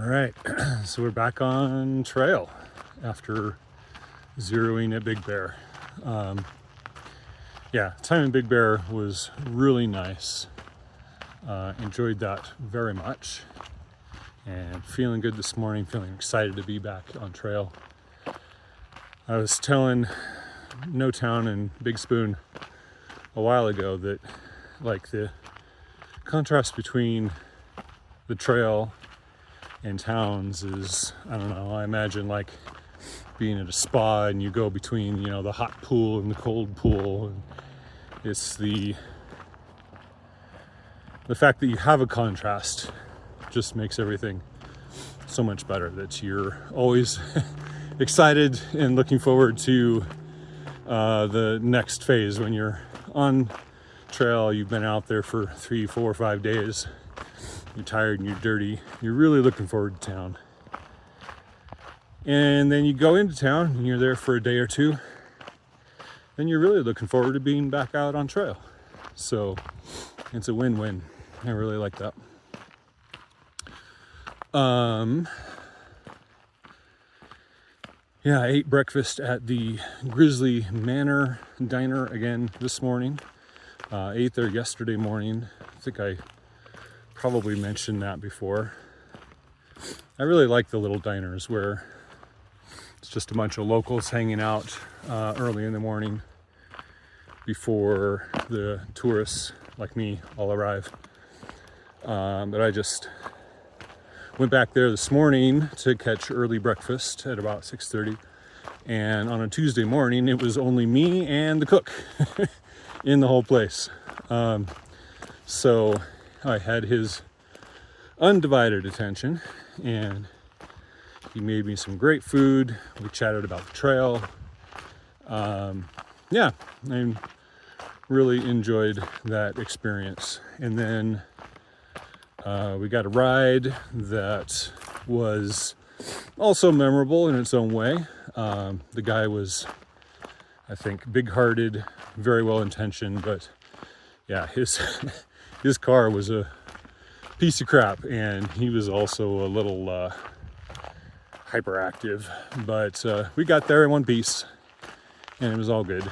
All right, so we're back on trail after zeroing at Big Bear. Time in Big Bear was really nice. Enjoyed that very much, and feeling good this morning, feeling excited to be back on trail. I was telling No Town and Big Spoon a while ago that like the contrast between the trail and towns is, I don't know, I imagine like being at a spa and you go between, the hot pool and the cold pool. And it's the fact that you have a contrast just makes everything so much better, that you're always excited and looking forward to the next phase. When you're on trail, you've been out there for 3, 4, 5 days, you're tired and you're dirty, you're really looking forward to town. And then you go into town and you're there for a day or two, then you're really looking forward to being back out on trail. So it's a win-win. I really like that. I ate breakfast at the Grizzly Manor Diner again this morning. Ate there yesterday morning. I think I probably mentioned that before. I really like the little diners where it's just a bunch of locals hanging out early in the morning before the tourists like me all arrive. But I just went back there this morning to catch early breakfast at about 6:30. And on a Tuesday morning, it was only me and the cook in the whole place. So I had his undivided attention, and he made me some great food. We chatted about the trail. I really enjoyed that experience. And then we got a ride that was also memorable in its own way. The guy was, I think, big-hearted, very well-intentioned, but yeah, his car was a piece of crap, and he was also a little hyperactive. But we got there in one piece, and it was all good,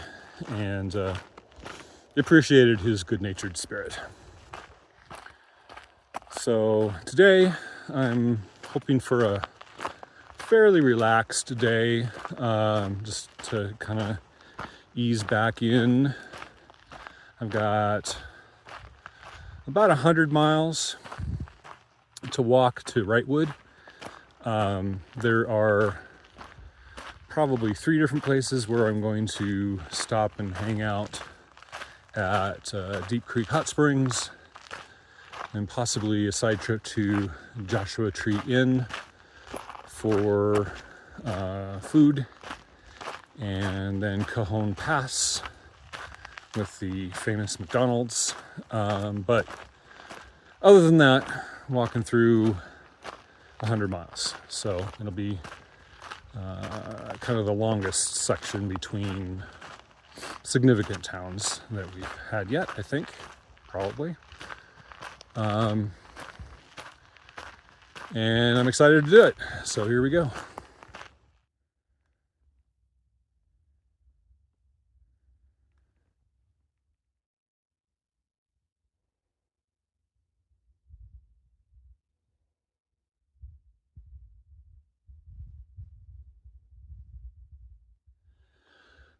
and appreciated his good-natured spirit. So today I'm hoping for a fairly relaxed day, just to kind of ease back in. I've got about 100 miles to walk to Wrightwood. There are probably 3 different places where I'm going to stop and hang out at Deep Creek Hot Springs, and possibly a side trip to Joshua Tree Inn for food, and then Cajon Pass with the famous McDonald's. But other than that, walking through 100 miles. So it'll be kind of the longest section between significant towns that we've had yet, I think, probably. And I'm excited to do it. So here we go.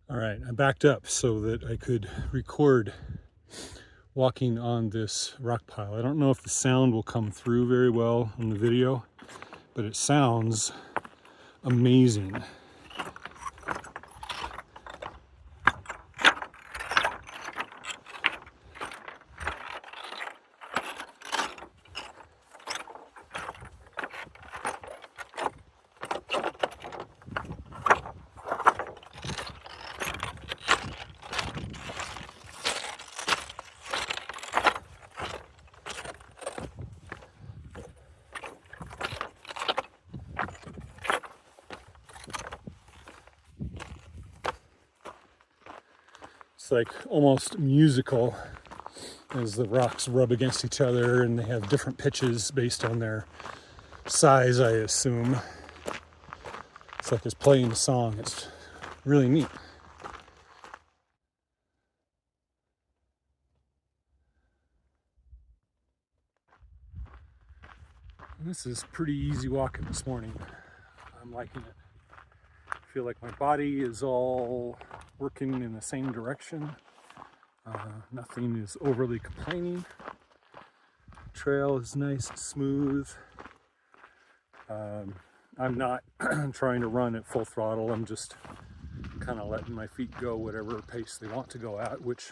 All right, I backed up so that I could record walking on this rock pile. I don't know if the sound will come through very well on the video, but it sounds amazing. It's like almost musical as the rocks rub against each other, and they have different pitches based on their size, I assume. It's like it's playing a song. It's really neat. This is pretty easy walking this morning. I'm liking it. I feel like my body is all working in the same direction. Nothing is overly complaining. Trail is nice and smooth. I'm not trying to run at full throttle. I'm just kind of letting my feet go whatever pace they want to go at, which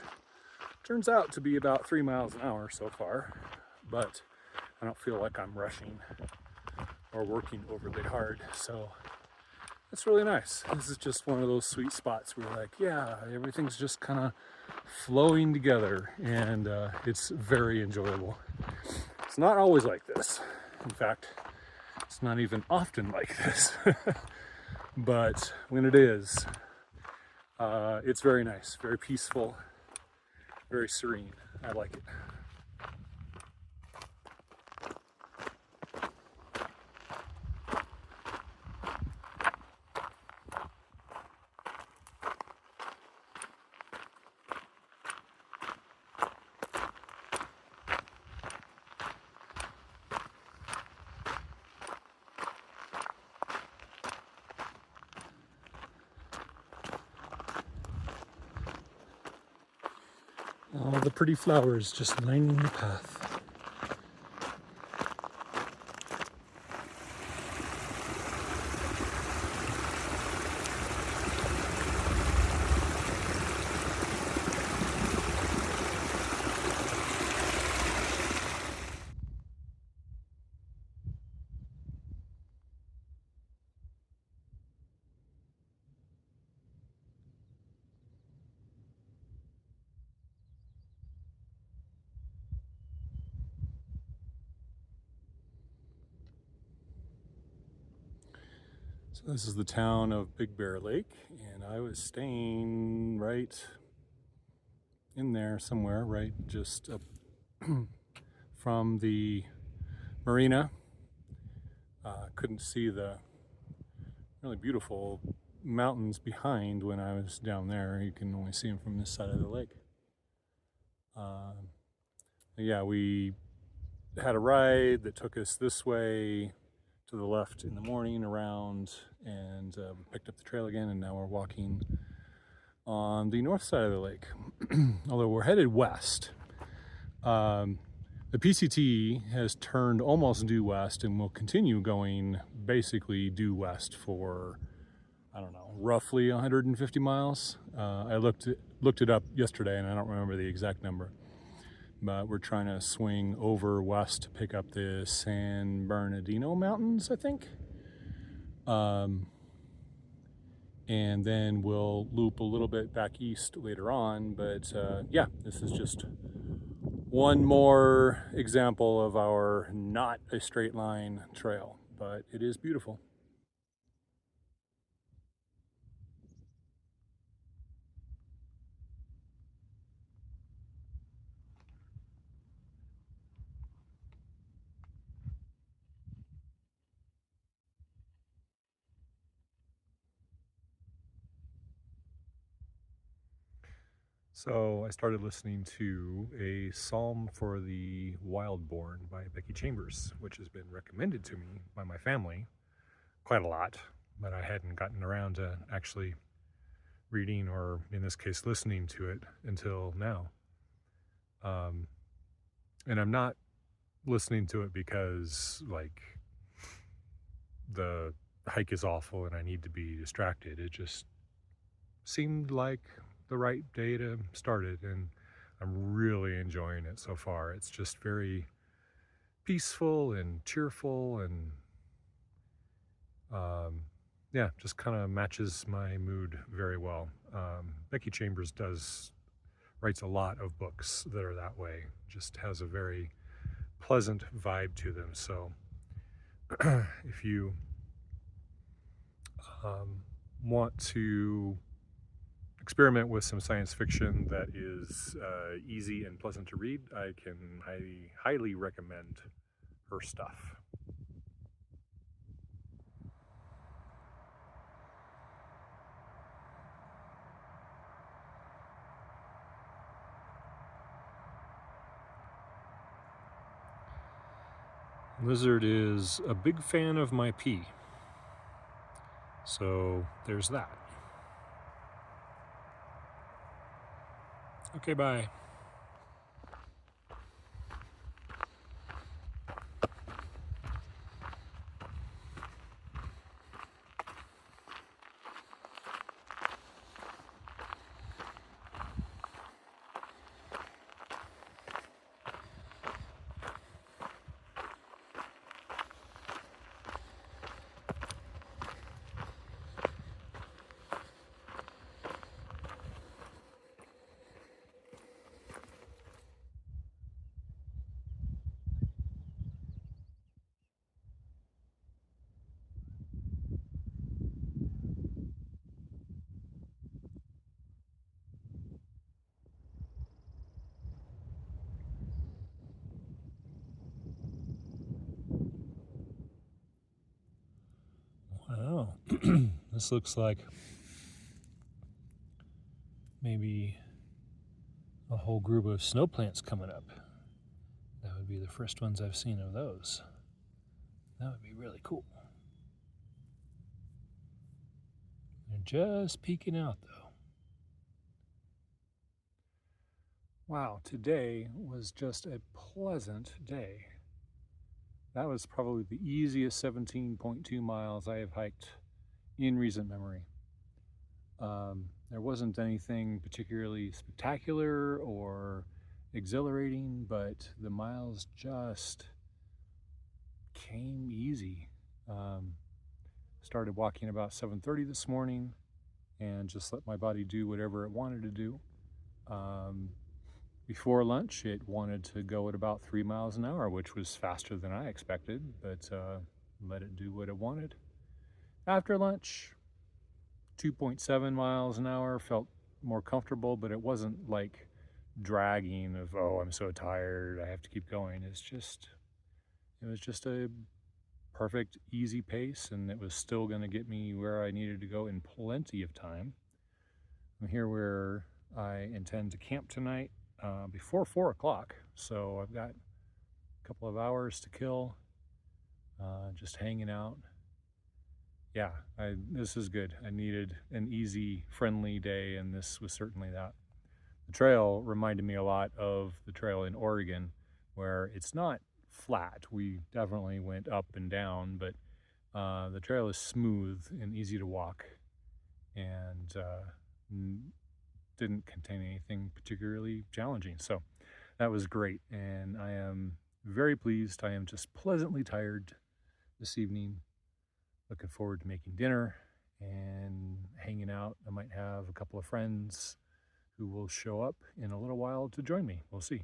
turns out to be about 3 miles an hour so far. But I don't feel like I'm rushing or working overly hard. So it's really nice. This is just one of those sweet spots where you're like, yeah, everything's just kind of flowing together, and it's very enjoyable. It's not always like this. In fact, it's not even often like this. But when it is, it's very nice, very peaceful, very serene. I like it. All the pretty flowers just lining the path. So this is the town of Big Bear Lake, and I was staying right in there somewhere, right just up from the marina. Couldn't see the really beautiful mountains behind when I was down there. You can only see them from this side of the lake. Yeah, we had a ride that took us this way to the left in the morning around, and we picked up the trail again, and now we're walking on the north side of the lake. Although we're headed west. The PCT has turned almost due west and will continue going basically due west for, I don't know, roughly 150 miles. I looked it up yesterday, and I don't remember the exact number. But we're trying to swing over west to pick up the San Bernardino Mountains, I think. And then we'll loop a little bit back east later on. But yeah, this is just one more example of our not a straight line trail, but it is beautiful. So I started listening to a Psalm for the Wildborn by Becky Chambers, which has been recommended to me by my family quite a lot, but I hadn't gotten around to actually reading, or in this case listening to it, until now. And I'm not listening to it because like the hike is awful and I need to be distracted. It just seemed like the right day to start it, and I'm really enjoying it so far. It's just very peaceful and cheerful, and yeah, just kind of matches my mood very well. Becky Chambers writes a lot of books that are that way, just has a very pleasant vibe to them. So if you want to experiment with some science fiction that is easy and pleasant to read, I can highly recommend her stuff. Lizard is a big fan of my pee. So there's that. Okay, bye. Wow, this looks like maybe a whole group of snow plants coming up. That would be the first ones I've seen of those. That would be really cool. They're just peeking out though. Wow, today was just a pleasant day. That was probably the easiest 17.2 miles I have hiked in recent memory. There wasn't anything particularly spectacular or exhilarating, but the miles just came easy. Started walking about 7:30 this morning and just let my body do whatever it wanted to do. Before lunch, it wanted to go at about 3 miles an hour, which was faster than I expected, but let it do what it wanted. After lunch, 2.7 miles an hour felt more comfortable, but it wasn't like dragging of, oh, I'm so tired, I have to keep going. It was just a perfect, easy pace, and it was still going to get me where I needed to go in plenty of time. I'm here where I intend to camp tonight before 4 o'clock, so I've got a couple of hours to kill just hanging out. Yeah, this is good. I needed an easy, friendly day, and this was certainly that. The trail reminded me a lot of the trail in Oregon, where it's not flat. We definitely went up and down, but the trail is smooth and easy to walk, and didn't contain anything particularly challenging. So that was great, and I am very pleased. I am just pleasantly tired this evening. Looking forward to making dinner and hanging out. I might have a couple of friends who will show up in a little while to join me. We'll see.